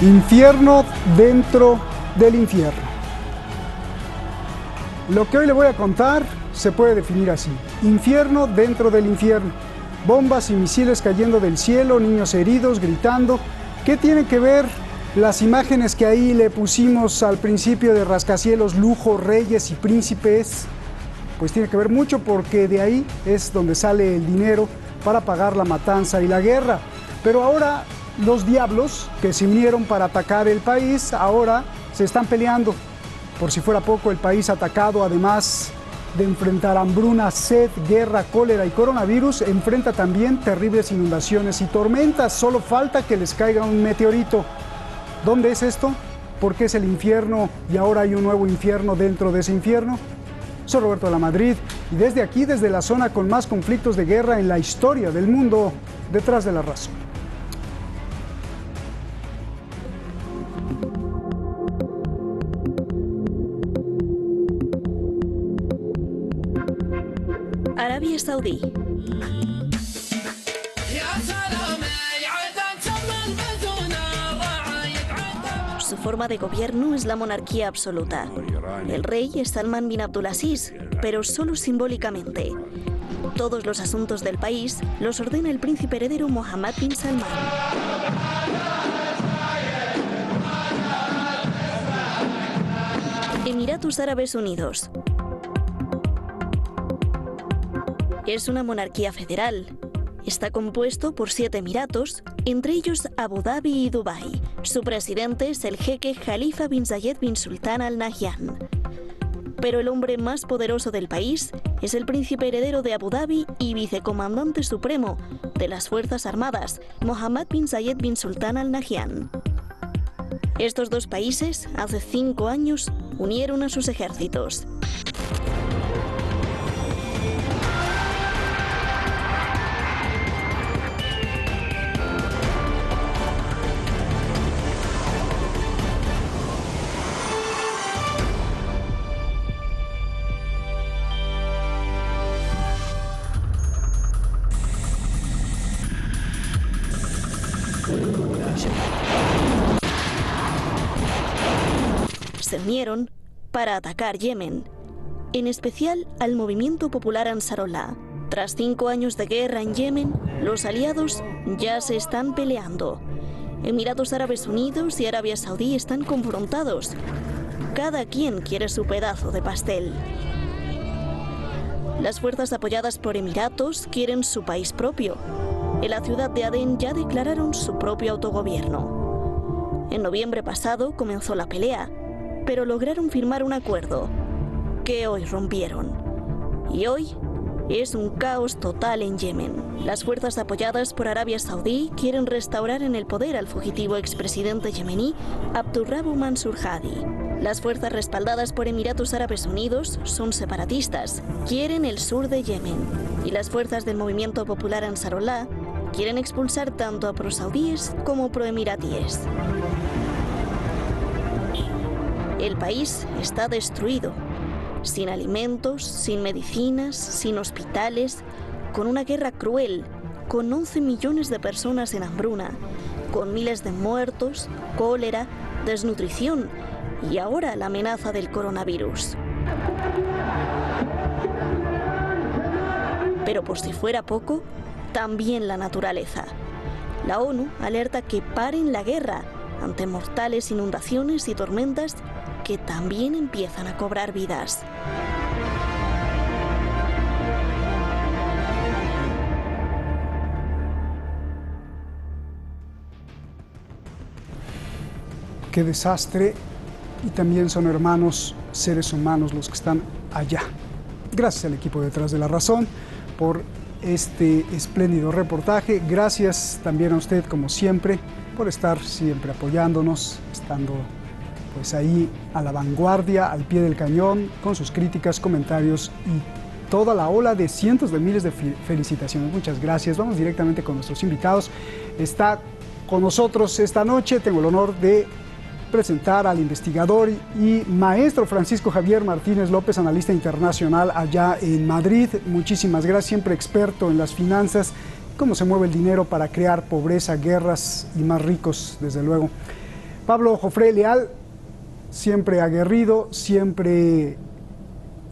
Infierno dentro del infierno. Lo que hoy le voy a contar se puede definir así: infierno dentro del infierno. Bombas y misiles cayendo del cielo, niños heridos, gritando. ¿Qué tienen que ver las imágenes que ahí le pusimos al principio de rascacielos, lujo, reyes y príncipes? Pues tiene que ver mucho, porque de ahí es donde sale el dinero para pagar la matanza y la guerra. Pero ahora los diablos que se unieron para atacar el país, ahora se están peleando. Por si fuera poco, el país atacado, además de enfrentar hambruna, sed, guerra, cólera y coronavirus, enfrenta también terribles inundaciones y tormentas. Solo falta que les caiga un meteorito. ¿Dónde es esto? ¿Por qué es el infierno y ahora hay un nuevo infierno dentro de ese infierno? Soy Roberto de la Madrid y desde aquí, desde la zona con más conflictos de guerra en la historia del mundo, detrás de la razón. Arabia Saudí. Su forma de gobierno es la monarquía absoluta. El rey es Salman bin Abdulaziz, pero solo simbólicamente. Todos los asuntos del país los ordena el príncipe heredero Mohammed bin Salman. Emiratos Árabes Unidos. Es una monarquía federal. Está compuesto por 7 emiratos, entre ellos Abu Dhabi y Dubái. Su presidente es el jeque Khalifa bin Zayed bin Sultan Al Nahyan. Pero el hombre más poderoso del país es el príncipe heredero de Abu Dhabi y vicecomandante supremo de las Fuerzas Armadas, Mohammed bin Zayed bin Sultan Al Nahyan. Estos dos países, hace 5 años, unieron a sus ejércitos. Se unieron para atacar Yemen, en especial al movimiento popular Ansarollah. Tras 5 años de guerra en Yemen, los aliados ya se están peleando. Emiratos Árabes Unidos y Arabia Saudí están confrontados. Cada quien quiere su pedazo de pastel. Las fuerzas apoyadas por Emiratos quieren su país propio. En la ciudad de Adén ya declararon su propio autogobierno. En noviembre pasado comenzó la pelea, pero lograron firmar un acuerdo, que hoy rompieron. Y hoy es un caos total en Yemen. Las fuerzas apoyadas por Arabia Saudí quieren restaurar en el poder al fugitivo expresidente yemení Abdurrabbu Mansur Hadi. Las fuerzas respaldadas por Emiratos Árabes Unidos son separatistas, quieren el sur de Yemen. Y las fuerzas del movimiento popular Ansarollah quieren expulsar tanto a prosaudíes como proemiratíes. El país está destruido, sin alimentos, sin medicinas, sin hospitales, con una guerra cruel, con 11 millones de personas en hambruna, con miles de muertos, cólera, desnutrición y ahora la amenaza del coronavirus. Pero por si fuera poco, también la naturaleza. La ONU alerta que paren la guerra ante mortales inundaciones y tormentas que también empiezan a cobrar vidas. Qué desastre, y también son hermanos, seres humanos los que están allá. Gracias al equipo Detrás de la Razón por este espléndido reportaje. Gracias también a usted, como siempre, por estar siempre apoyándonos, estando pues ahí a la vanguardia, al pie del cañón, con sus críticas, comentarios y toda la ola de cientos de miles de felicitaciones. Muchas gracias. Vamos directamente con nuestros invitados. Está con nosotros esta noche, tengo el honor de presentar al investigador y maestro Francisco Javier Martínez López, analista internacional allá en Madrid. Muchísimas gracias, siempre experto en las finanzas, cómo se mueve el dinero para crear pobreza, guerras y más ricos, desde luego. Pablo Jofré Leal, siempre aguerrido, siempre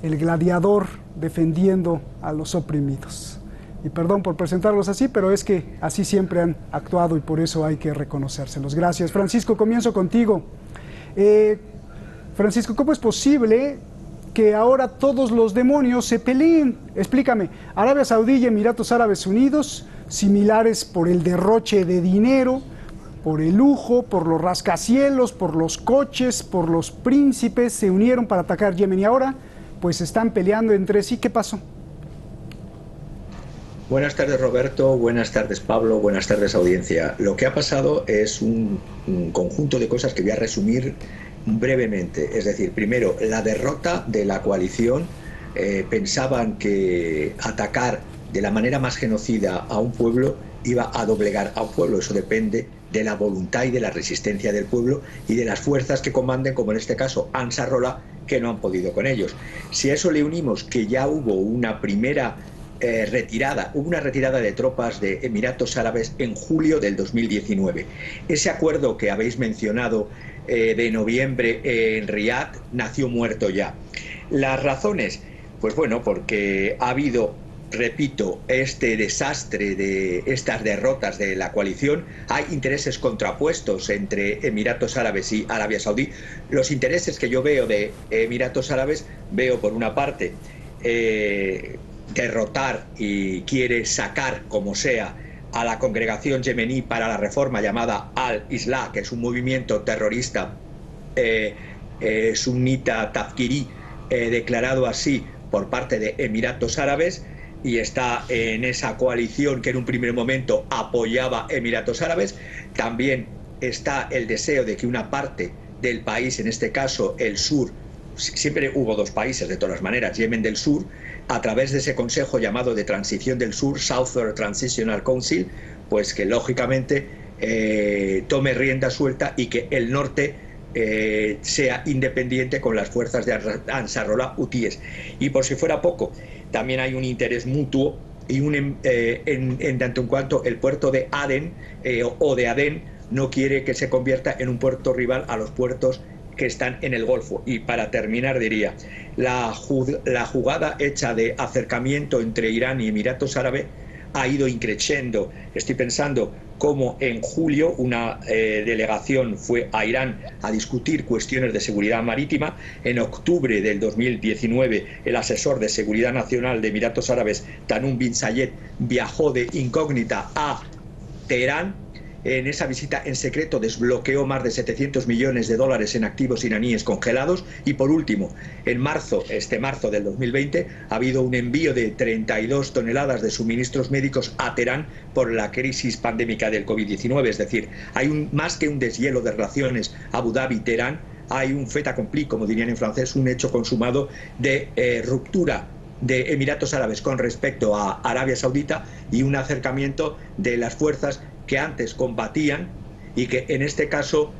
el gladiador defendiendo a los oprimidos. Y perdón por presentarlos así, pero es que así siempre han actuado y por eso hay que reconocérselos. Gracias. Francisco, comienzo contigo. Francisco, ¿cómo es posible que ahora todos los demonios se peleen? Explícame. Arabia Saudí y Emiratos Árabes Unidos, similares por el derroche de dinero, por el lujo, por los rascacielos, por los coches, por los príncipes, se unieron para atacar Yemen y ahora pues están peleando entre sí. ¿Qué pasó? Buenas tardes, Roberto, buenas tardes, Pablo, buenas tardes, audiencia. Lo que ha pasado es un conjunto de cosas que voy a resumir brevemente. Es decir, primero, la derrota de la coalición. Pensaban que atacar de la manera más genocida a un pueblo iba a doblegar a un pueblo. Eso depende de la voluntad y de la resistencia del pueblo y de las fuerzas que comanden, como en este caso Ansarrollah, que no han podido con ellos. Si a eso le unimos que ya hubo una primera hubo una retirada de tropas de Emiratos Árabes en julio del 2019. Ese acuerdo que habéis mencionado de noviembre en Riad nació muerto ya. Las razones, pues bueno, porque ha habido, repito, este desastre de estas derrotas de la coalición. Hay intereses contrapuestos entre Emiratos Árabes y Arabia Saudí. Los intereses que yo veo de Emiratos Árabes, veo por una parte derrotar y quiere sacar como sea a la congregación yemení para la reforma llamada Al-Islah, que es un movimiento terrorista sunita tafkirí, declarado así por parte de Emiratos Árabes, y está en esa coalición que en un primer momento apoyaba Emiratos Árabes. También está el deseo de que una parte del país, en este caso el sur, siempre hubo dos países de todas maneras, Yemen del Sur, a través de ese consejo llamado de transición del sur, Southern Transitional Council, pues que lógicamente tome rienda suelta y que el norte sea independiente con las fuerzas de Ansarrollah hutíes. Y por si fuera poco, también hay un interés mutuo y en tanto en cuanto el puerto de Adén o de Adén no quiere que se convierta en un puerto rival a los puertos que están en el Golfo. Y para terminar diría, la jugada hecha de acercamiento entre Irán y Emiratos Árabes ha ido increciendo. Estoy pensando cómo en julio una delegación fue a Irán a discutir cuestiones de seguridad marítima. En octubre del 2019 el asesor de seguridad nacional de Emiratos Árabes, Tanun bin Zayed, viajó de incógnita a Teherán. En esa visita en secreto desbloqueó más de 700 millones de dólares en activos iraníes congelados. Y por último, en marzo del 2020, ha habido un envío de 32 toneladas de suministros médicos a Teherán por la crisis pandémica del COVID-19. Es decir, hay más que un deshielo de relaciones Abu Dhabi-Teherán, hay un fait accompli, como dirían en francés, un hecho consumado de ruptura de Emiratos Árabes con respecto a Arabia Saudita y un acercamiento de las fuerzas que antes combatían y que en este caso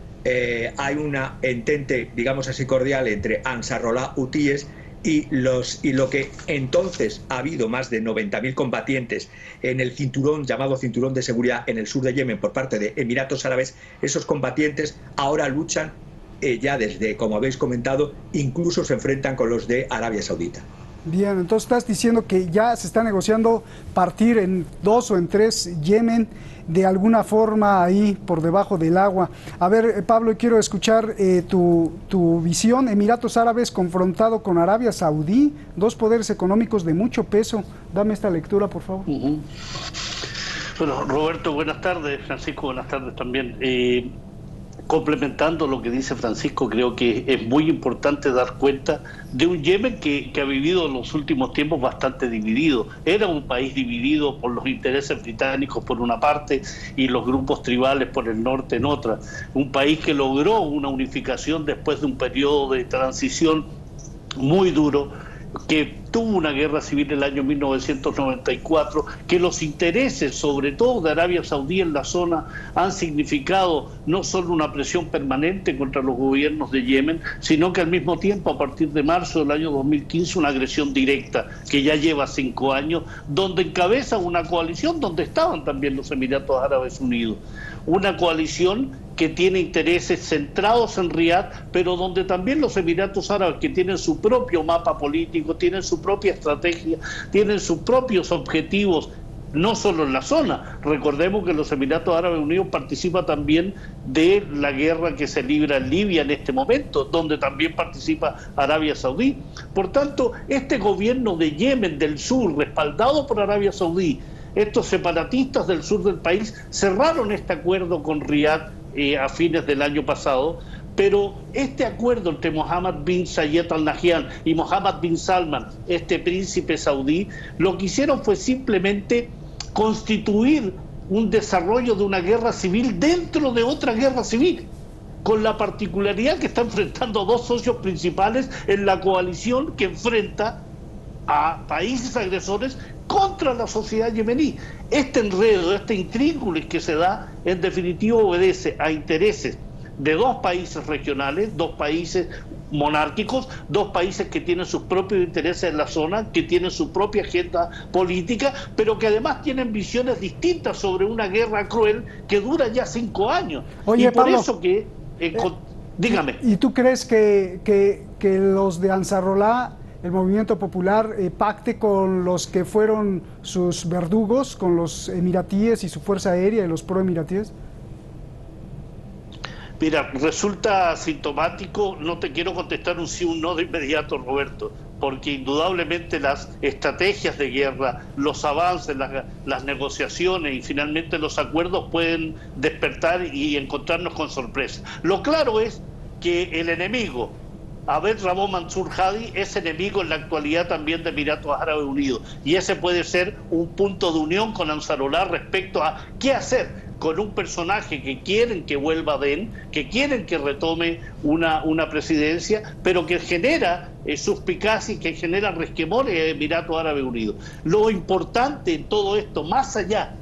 hay una entente, digamos así, cordial entre Ansarrollah hutíes y lo que entonces ha habido más de 90.000 combatientes en el cinturón llamado cinturón de seguridad en el sur de Yemen por parte de Emiratos Árabes. Esos combatientes ahora luchan ya desde, como habéis comentado, incluso se enfrentan con los de Arabia Saudita. Bien, entonces estás diciendo que ya se está negociando partir en 2 o en 3 Yemen de alguna forma ahí por debajo del agua. A ver, Pablo, quiero escuchar tu visión. Emiratos Árabes confrontado con Arabia Saudí, dos poderes económicos de mucho peso. Dame esta lectura, por favor. Bueno, Roberto, buenas tardes. Francisco, buenas tardes también. Complementando lo que dice Francisco, creo que es muy importante dar cuenta de un Yemen que ha vivido en los últimos tiempos bastante dividido. Era un país dividido por los intereses británicos por una parte y los grupos tribales por el norte en otra. Un país que logró una unificación después de un periodo de transición muy duro, que tuvo una guerra civil en el año 1994, que los intereses, sobre todo de Arabia Saudí en la zona, han significado no solo una presión permanente contra los gobiernos de Yemen, sino que al mismo tiempo, a partir de marzo del año 2015, una agresión directa que ya lleva 5 años, donde encabeza una coalición donde estaban también los Emiratos Árabes Unidos. Una coalición que tiene intereses centrados en Riad, pero donde también los Emiratos Árabes, que tienen su propio mapa político, tienen su propia estrategia, tienen sus propios objetivos, no solo en la zona. Recordemos que los Emiratos Árabes Unidos participan también de la guerra que se libra en Libia en este momento, donde también participa Arabia Saudí. Por tanto, este gobierno de Yemen del sur, respaldado por Arabia Saudí, estos separatistas del sur del país cerraron este acuerdo con Riad a fines del año pasado, pero este acuerdo entre Mohammed bin Zayed Al Nahyan y Mohammed bin Salman, este príncipe saudí, lo que hicieron fue simplemente constituir un desarrollo de una guerra civil dentro de otra guerra civil, con la particularidad que está enfrentando dos socios principales en la coalición que enfrenta a países agresores contra la sociedad yemení. Este enredo, este intríngulis que se da, en definitiva obedece a intereses de dos países regionales, dos países monárquicos, dos países que tienen sus propios intereses en la zona, que tienen su propia agenda política, pero que además tienen visiones distintas sobre una guerra cruel que dura ya 5 años. Oye, y por Pablo, eso que... dígame. ¿Y tú crees que los de Ansarolá, el movimiento popular, pacte con los que fueron sus verdugos, con los emiratíes y su fuerza aérea y los proemiratíes? Mira, resulta sintomático, no te quiero contestar un sí o un no de inmediato, Roberto, porque indudablemente las estrategias de guerra, los avances, las negociaciones y finalmente los acuerdos pueden despertar y encontrarnos con sorpresa. Lo claro es que el enemigo, Abed Rabo Mansur Hadi, es enemigo en la actualidad también de Emiratos Árabes Unidos, y ese puede ser un punto de unión con Ansarolá respecto a qué hacer con un personaje que quieren que vuelva Adén, que quieren que retome una presidencia, pero que genera suspicacia y que genera resquemores en Emiratos Árabes Unidos. Lo importante en todo esto, más allá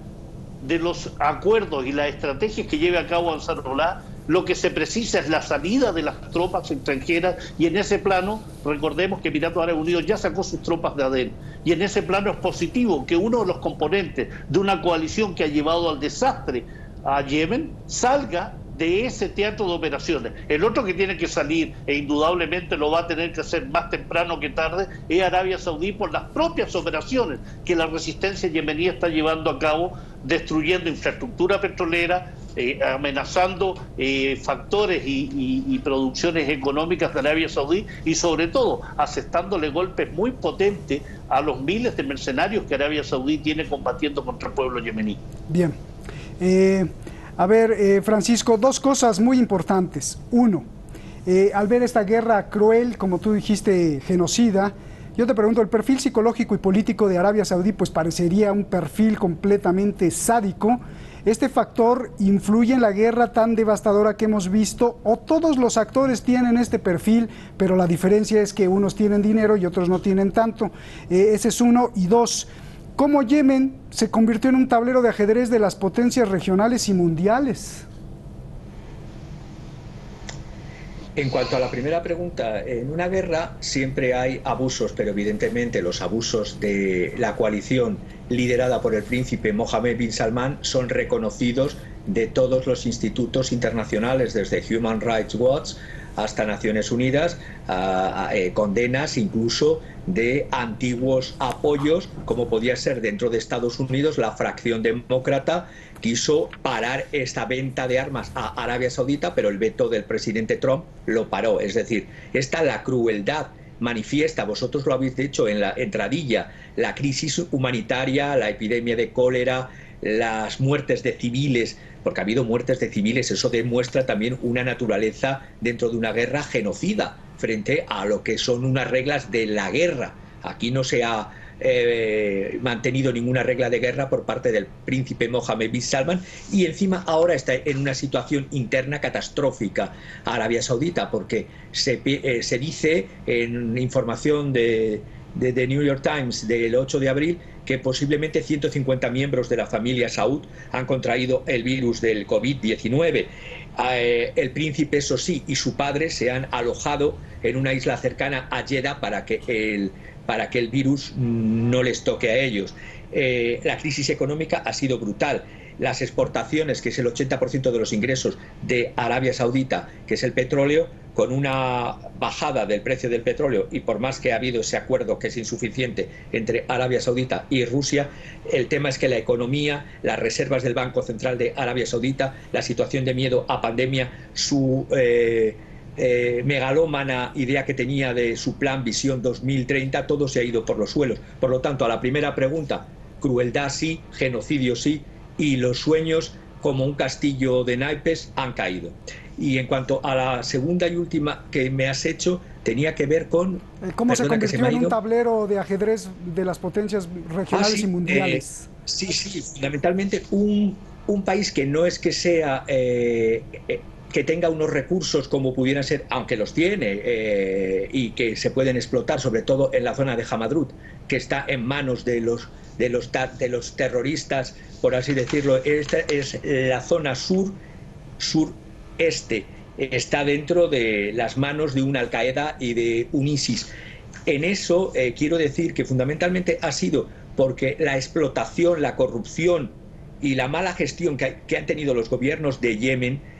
de los acuerdos y las estrategias que lleve a cabo Ansarolá, lo que se precisa es la salida de las tropas extranjeras, y en ese plano, recordemos que Emiratos Árabes Unidos ya sacó sus tropas de Adén, y en ese plano es positivo que uno de los componentes de una coalición que ha llevado al desastre a Yemen salga de ese teatro de operaciones. El otro que tiene que salir, e indudablemente lo va a tener que hacer más temprano que tarde, es Arabia Saudí, por las propias operaciones que la resistencia yemení está llevando a cabo, destruyendo infraestructura petrolera, amenazando factores y producciones económicas de Arabia Saudí, y sobre todo asestándole golpes muy potentes a los miles de mercenarios que Arabia Saudí tiene combatiendo contra el pueblo yemení. Bien. A ver, Francisco, dos cosas muy importantes. Uno, al ver esta guerra cruel, como tú dijiste, genocida, yo te pregunto, el perfil psicológico y político de Arabia Saudí pues parecería un perfil completamente sádico. ¿Este factor influye en la guerra tan devastadora que hemos visto, o todos los actores tienen este perfil, pero la diferencia es que unos tienen dinero y otros no tienen tanto? Ese es uno. Y dos, ¿cómo Yemen se convirtió en un tablero de ajedrez de las potencias regionales y mundiales? En cuanto a la primera pregunta, en una guerra siempre hay abusos, pero evidentemente los abusos de la coalición liderada por el príncipe Mohammed bin Salman son reconocidos de todos los institutos internacionales, desde Human Rights Watch hasta Naciones Unidas, condenas incluso de antiguos apoyos, como podía ser dentro de Estados Unidos. La fracción demócrata quiso parar esta venta de armas a Arabia Saudita, pero el veto del presidente Trump lo paró. Es decir, esta es la crueldad manifiesta, vosotros lo habéis dicho en la entradilla, la crisis humanitaria, la epidemia de cólera, las muertes de civiles, porque ha habido muertes de civiles. Eso demuestra también una naturaleza dentro de una guerra genocida frente a lo que son unas reglas de la guerra. Aquí no se ha mantenido ninguna regla de guerra por parte del príncipe Mohammed bin Salman, y encima ahora está en una situación interna catastrófica a Arabia Saudita, porque se dice en información de The New York Times del 8 de abril que posiblemente 150 miembros de la familia Saud han contraído el virus del COVID-19. El príncipe, eso sí, y su padre se han alojado en una isla cercana a Jeddah para que el virus no les toque a ellos. La crisis económica ha sido brutal. las exportaciones, que es el 80% de los ingresos de Arabia Saudita, que es el petróleo, con una bajada del precio del petróleo, y por más que ha habido ese acuerdo que es insuficiente entre Arabia Saudita y Rusia, el tema es que la economía, las reservas del Banco Central de Arabia Saudita, la situación de miedo a pandemia, su megalómana idea que tenía de su plan Visión 2030, todo se ha ido por los suelos. Por lo tanto, a la primera pregunta, crueldad sí, genocidio sí, y los sueños como un castillo de naipes han caído. Y en cuanto a la segunda y última que me has hecho, tenía que ver con... ¿Cómo se convirtió en un tablero de ajedrez de las potencias regionales y mundiales? Sí, fundamentalmente un país que no es que sea... que tenga unos recursos como pudieran ser, aunque los tiene, y que se pueden explotar, sobre todo en la zona de Hamadrut, que está en manos de los terroristas, por así decirlo. Esta es la zona sureste, está dentro de las manos de un Al-Qaeda y de un ISIS. En eso quiero decir que fundamentalmente ha sido porque la explotación, la corrupción y la mala gestión que han tenido los gobiernos de Yemen,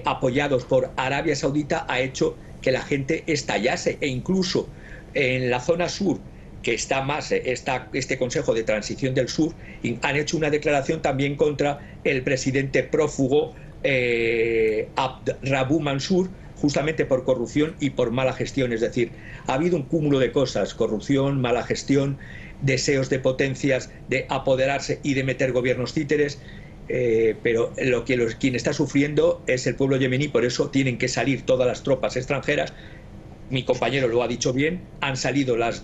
apoyados por Arabia Saudita, ha hecho que la gente estallase, e incluso en la zona sur, que está más este Consejo de Transición del Sur, han hecho una declaración también contra el presidente prófugo Abd Rabu Mansur, justamente por corrupción y por mala gestión. Es decir, ha habido un cúmulo de cosas: corrupción, mala gestión, deseos de potencias de apoderarse y de meter gobiernos títeres. Pero quien está sufriendo es el pueblo yemení. Por eso tienen que salir todas las tropas extranjeras. Mi compañero lo ha dicho bien, han salido las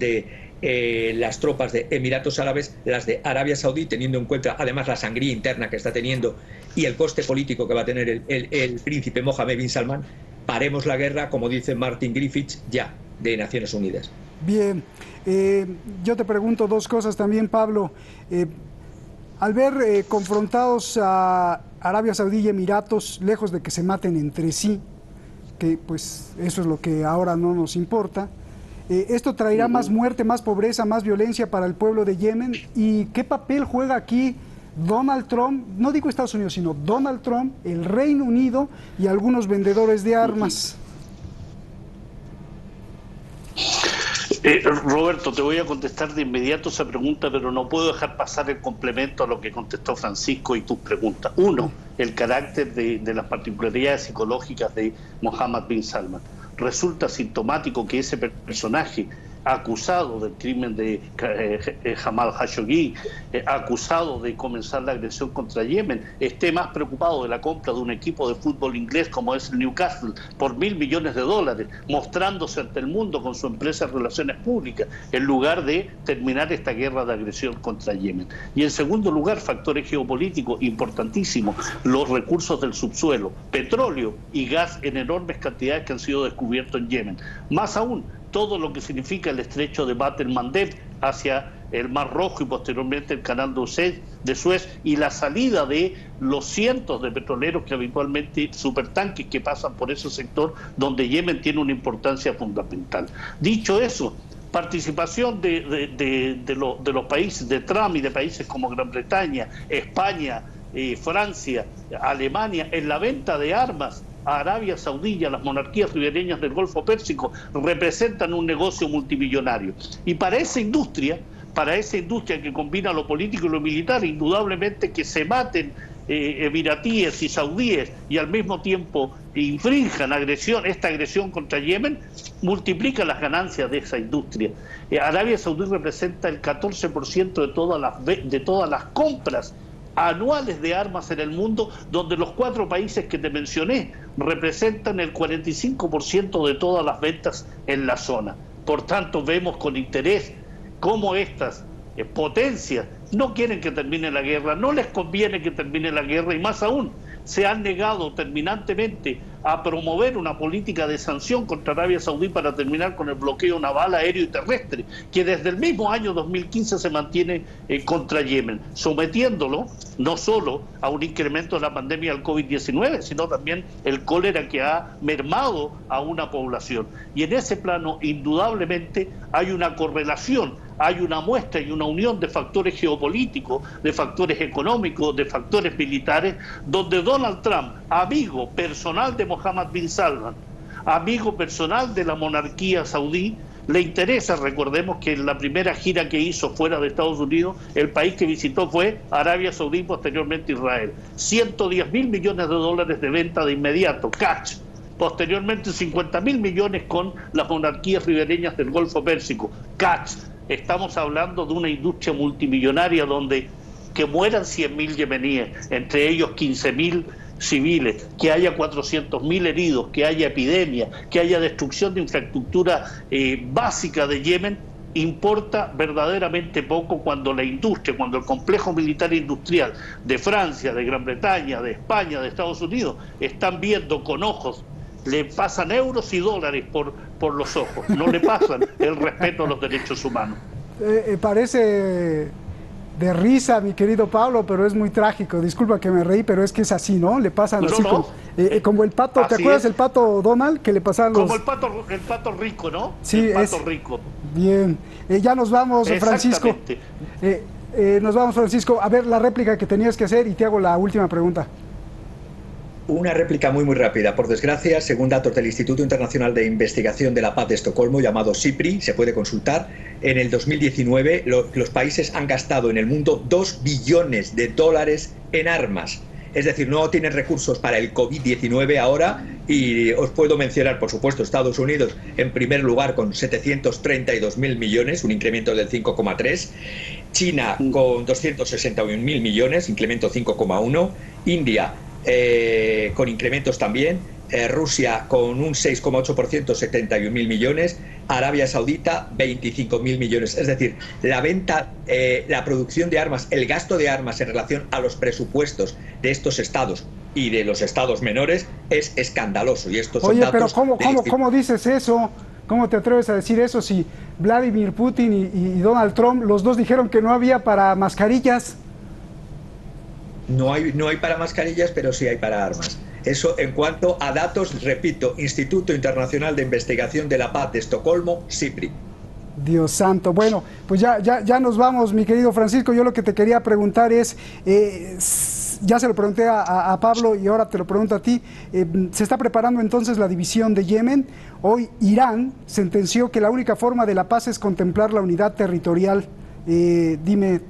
tropas de Emiratos Árabes, las de Arabia Saudí, teniendo en cuenta además la sangría interna que está teniendo y el coste político que va a tener el príncipe Mohammed bin Salman. Paremos la guerra, como dice Martin Griffiths, ya, de Naciones Unidas. Bien, yo te pregunto dos cosas también, Pablo. Al ver confrontados a Arabia Saudí y Emiratos, lejos de que se maten entre sí, que pues eso es lo que ahora no nos importa, ¿esto traerá más muerte, más pobreza, más violencia para el pueblo de Yemen? ¿Y qué papel juega aquí Donald Trump, no digo Estados Unidos, sino Donald Trump, el Reino Unido y algunos vendedores de armas? Roberto, te voy a contestar de inmediato esa pregunta, pero no puedo dejar pasar el complemento a lo que contestó Francisco y tus preguntas. Uno, el carácter de las particularidades psicológicas de Mohammed bin Salman. Resulta sintomático que ese personaje, acusado del crimen de Jamal Khashoggi, acusado de comenzar la agresión contra Yemen, esté más preocupado de la compra de un equipo de fútbol inglés como es el Newcastle por $1.000 millones, mostrándose ante el mundo con su empresa de relaciones públicas, en lugar de terminar esta guerra de agresión contra Yemen. Y en segundo lugar, factores geopolíticos importantísimos: los recursos del subsuelo, petróleo y gas en enormes cantidades que han sido descubiertos en Yemen. Más aún, todo lo que significa el estrecho de Bab el-Mandeb hacia el Mar Rojo y posteriormente el canal de Suez, y la salida de los cientos de petroleros que habitualmente, supertanques que pasan por ese sector, donde Yemen tiene una importancia fundamental. Dicho eso, participación de los países de Trump y de países como Gran Bretaña, España, Francia, Alemania en la venta de armas a Arabia Saudí y a las monarquías ribereñas del Golfo Pérsico representan un negocio multimillonario. Y para esa industria que combina lo político y lo militar, indudablemente que se maten emiratíes y saudíes y al mismo tiempo infrinjan esta agresión contra Yemen, multiplica las ganancias de esa industria. Arabia Saudí representa el 14% de todas las compras anuales de armas en el mundo, donde los 4 países que te mencioné representan el 45% de todas las ventas en la zona. Por tanto, vemos con interés cómo estas potencias no quieren que termine la guerra, no les conviene que termine la guerra, y más aún, se han negado terminantemente a promover una política de sanción contra Arabia Saudí para terminar con el bloqueo naval, aéreo y terrestre, que desde el mismo año 2015 se mantiene contra Yemen, sometiéndolo no solo a un incremento de la pandemia del COVID-19, sino también el cólera que ha mermado a una población. Y en ese plano, indudablemente, hay una correlación. hay una muestra y una unión de factores geopolíticos, de factores económicos, de factores militares, donde Donald Trump, amigo personal de Mohammed bin Salman, amigo personal de la monarquía saudí, le interesa. Recordemos que en la primera gira que hizo fuera de Estados Unidos, el país que visitó fue Arabia Saudí, posteriormente Israel. 110.000 millones de dólares de venta de inmediato, cash. Posteriormente 50.000 millones con las monarquías ribereñas del Golfo Pérsico, cash. Estamos hablando de una industria multimillonaria donde que mueran 100.000 yemeníes, entre ellos 15.000 civiles, que haya 400.000 heridos, que haya epidemia, que haya destrucción de infraestructura básica de Yemen, importa verdaderamente poco cuando la industria, cuando el complejo militar industrial de Francia, de Gran Bretaña, de España, de Estados Unidos, están viendo con ojos, le pasan euros y dólares por los ojos, no le pasan el respeto a los derechos humanos. Parece de risa, mi querido Pablo, pero es muy trágico. Disculpa que me reí, pero es que es así, ¿no? Le pasan así como el pato. ¿Te acuerdas del pato Donald que le pasaban los... Como el pato rico, ¿no? Sí, el pato rico. Bien. Ya nos vamos, Francisco. Nos vamos, Francisco. A ver, la réplica que tenías que hacer y te hago la última pregunta. Una réplica muy rápida. Por desgracia, según datos del Instituto Internacional de Investigación de la Paz de Estocolmo, llamado SIPRI, se puede consultar, en el 2019 los países han gastado en el mundo 2 billones de dólares en armas. Es decir, no tienen recursos para el COVID-19 ahora, y os puedo mencionar, por supuesto, Estados Unidos en primer lugar con 732.000 millones, un incremento del 5,3%, China con 261.000 millones, incremento 5,1%, India con incrementos también, Rusia con un 6,8%, 71.000 millones, Arabia Saudita 25.000 millones. Es decir, la venta, la producción de armas, el gasto de armas en relación a los presupuestos de estos estados y de los estados menores es escandaloso. Y estos son datos. Pero ¿cómo dices eso? ¿Cómo te atreves a decir eso si Vladimir Putin y Donald Trump, los dos dijeron que no había para mascarillas? No hay para mascarillas, pero sí hay para armas. Eso en cuanto a datos, repito, Instituto Internacional de Investigación de la Paz de Estocolmo, SIPRI. Dios santo. Bueno, pues ya nos vamos, mi querido Francisco. Yo lo que te quería preguntar es, ya se lo pregunté a Pablo y ahora te lo pregunto a ti, ¿se está preparando entonces la división de Yemen? Hoy Irán sentenció que la única forma de la paz es contemplar la unidad territorial. Dime.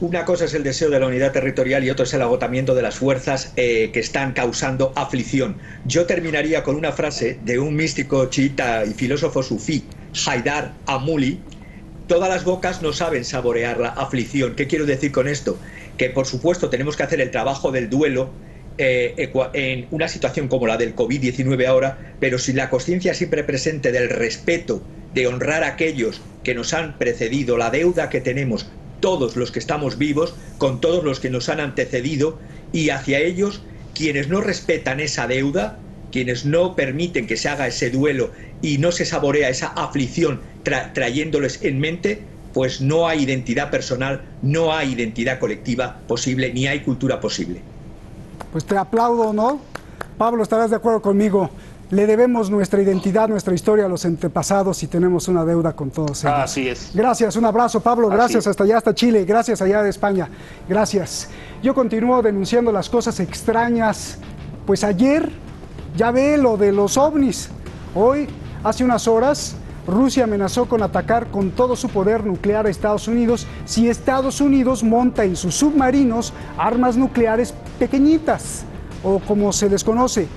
Una cosa es el deseo de la unidad territorial y otro es el agotamiento de las fuerzas que están causando aflicción. Yo terminaría con una frase de un místico chiita y filósofo sufí, Haidar Amuli: todas las bocas no saben saborear la aflicción. ¿Qué quiero decir con esto? Que por supuesto tenemos que hacer el trabajo del duelo en una situación como la del COVID-19 ahora, pero sin la conciencia siempre presente del respeto, de honrar a aquellos que nos han precedido, la deuda que tenemos todos los que estamos vivos, con todos los que nos han antecedido, y hacia ellos, quienes no respetan esa deuda, quienes no permiten que se haga ese duelo y no se saborea esa aflicción trayéndoles en mente, pues no hay identidad personal, no hay identidad colectiva posible, ni hay cultura posible. Pues te aplaudo, ¿no? Pablo, estarás de acuerdo conmigo. Le debemos nuestra identidad, nuestra historia a los antepasados y tenemos una deuda con todos ellos. Así es. Gracias, un abrazo, Pablo. Gracias hasta allá, hasta Chile. Gracias allá de España. Gracias. Yo continúo denunciando las cosas extrañas. Pues ayer ya ve lo de los ovnis. Hoy, hace unas horas, Rusia amenazó con atacar con todo su poder nuclear a Estados Unidos si Estados Unidos monta en sus submarinos armas nucleares pequeñitas, o como se les conoce,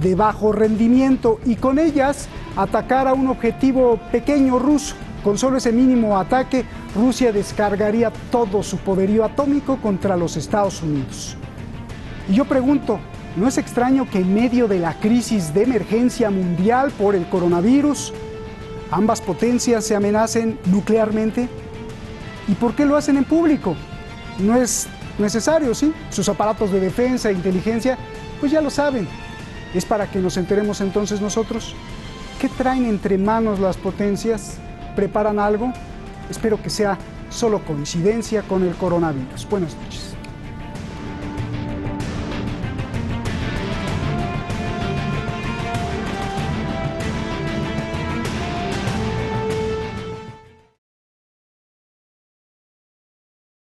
de bajo rendimiento, y con ellas atacar a un objetivo pequeño ruso. Con solo ese mínimo ataque, Rusia descargaría todo su poderío atómico contra los Estados Unidos. Y yo pregunto, ¿no es extraño que en medio de la crisis de emergencia mundial por el coronavirus, ambas potencias se amenacen nuclearmente? ¿Y por qué lo hacen en público? No es necesario, ¿sí? Sus aparatos de defensa e inteligencia, pues ya lo saben. ¿Es para que nos enteremos entonces nosotros? ¿Qué traen entre manos las potencias? ¿Preparan algo? Espero que sea solo coincidencia con el coronavirus. Buenas noches.